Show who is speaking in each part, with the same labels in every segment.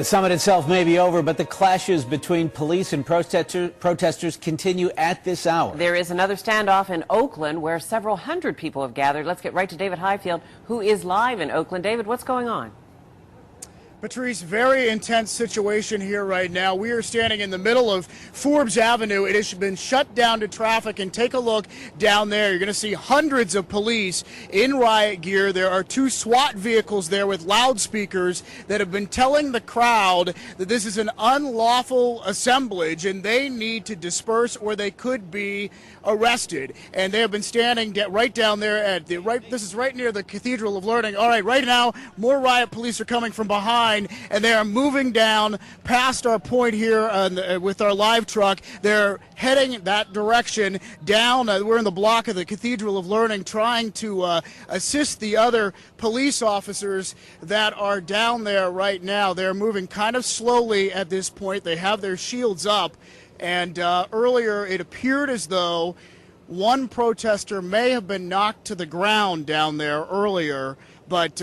Speaker 1: The summit itself may be over, but the clashes between police and protesters continue at this hour.
Speaker 2: There is another standoff in Oakland where several hundred people have gathered. Let's get right to David Highfield, who is live in Oakland. David, what's going on?
Speaker 3: Patrice, very intense situation here right now. We are standing in the middle of Forbes Avenue. It has been shut down to traffic, and take a look down there. You're going to see hundreds of police in riot gear. There are two SWAT vehicles there with loudspeakers that have been telling the crowd that this is an unlawful assemblage and they need to disperse or they could be arrested. And they have been standing right down there at this is right near the Cathedral of Learning. All right, right now, more riot police are coming from behind, and they are moving down past our point here with our live truck. They're heading that direction down. We're in the block of the Cathedral of Learning trying to assist the other police officers that are down there right now. They're moving kind of slowly at this point. They have their shields up, and earlier it appeared as though one protester may have been knocked to the ground down there earlier, but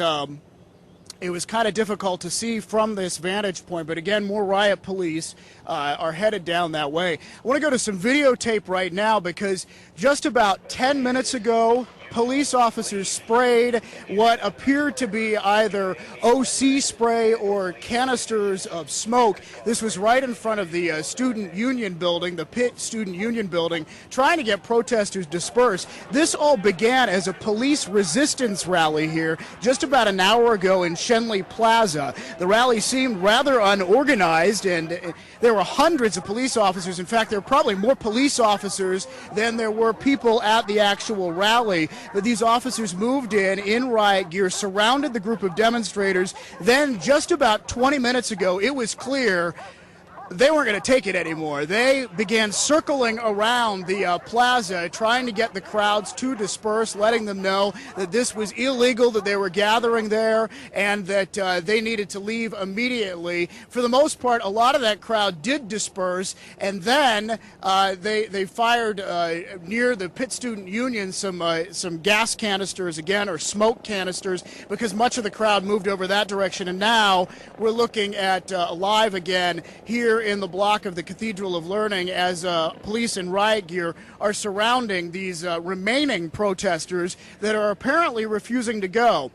Speaker 3: it was kind of difficult to see from this vantage point. But again, more riot police are headed down that way. I want to go to some videotape right now because just about 10 minutes ago, police officers sprayed what appeared to be either OC spray or canisters of smoke. This was right in front of the student union building, the Pitt Student Union building, trying to get protesters dispersed. This all began as a police resistance rally here just about an hour ago in Schenley Plaza. The rally seemed rather unorganized, and there were hundreds of police officers. In fact, there were probably more police officers than there were people at the actual rally. But these officers moved in riot gear, surrounded the group of demonstrators. Then just about 20 minutes ago, it was clear they weren't going to take it anymore. They began circling around the plaza, trying to get the crowds to disperse, letting them know that this was illegal, that they were gathering there, and that they needed to leave immediately. For the most part, a lot of that crowd did disperse, and then they fired near the Pitt Student Union some gas canisters again, or smoke canisters, because much of the crowd moved over that direction. And now we're looking at live again here in the block of the Cathedral of Learning as police in riot gear are surrounding these remaining protesters that are apparently refusing to go.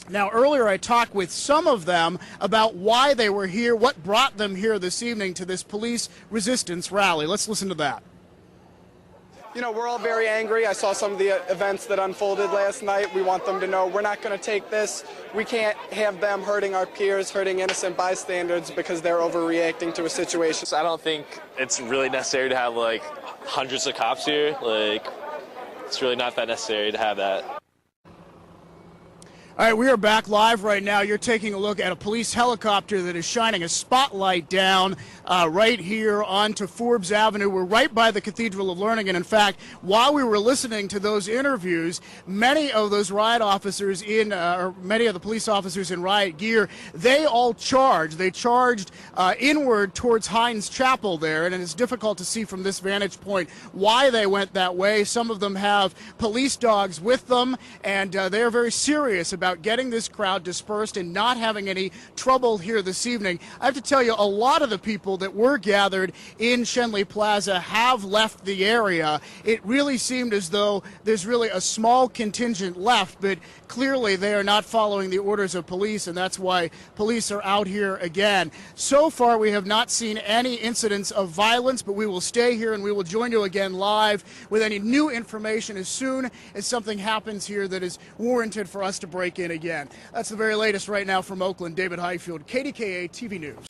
Speaker 3: Now, earlier I talked with some of them about why they were here, what brought them here this evening to this police resistance rally. Let's listen to that.
Speaker 4: You know, we're all very angry. I saw some of the events that unfolded last night. We want them to know we're not going to take this. We can't have them hurting our peers, hurting innocent bystanders because they're overreacting to a situation.
Speaker 5: I don't think it's really necessary to have, like, hundreds of cops here. Like, it's really not that necessary to have that.
Speaker 3: All right, we are back live right now. You're taking a look at a police helicopter that is shining a spotlight down right here onto Forbes Avenue. We're right by the Cathedral of Learning, and in fact, while we were listening to those interviews, many of those riot officers or many of the police officers in riot gear, they all charged. They charged inward towards Hines Chapel there, and it's difficult to see from this vantage point why they went that way. Some of them have police dogs with them, and they are very serious about getting this crowd dispersed and not having any trouble here this evening. I have to tell you, a lot of the people that were gathered in Schenley Plaza have left the area. It really seemed as though there's really a small contingent left, but clearly they are not following the orders of police, and that's why police are out here again. So far, we have not seen any incidents of violence, but we will stay here and we will join you again live with any new information as soon as something happens here that is warranted for us to break in again. That's the very latest right now from Oakland. David Highfield, KDKA TV News.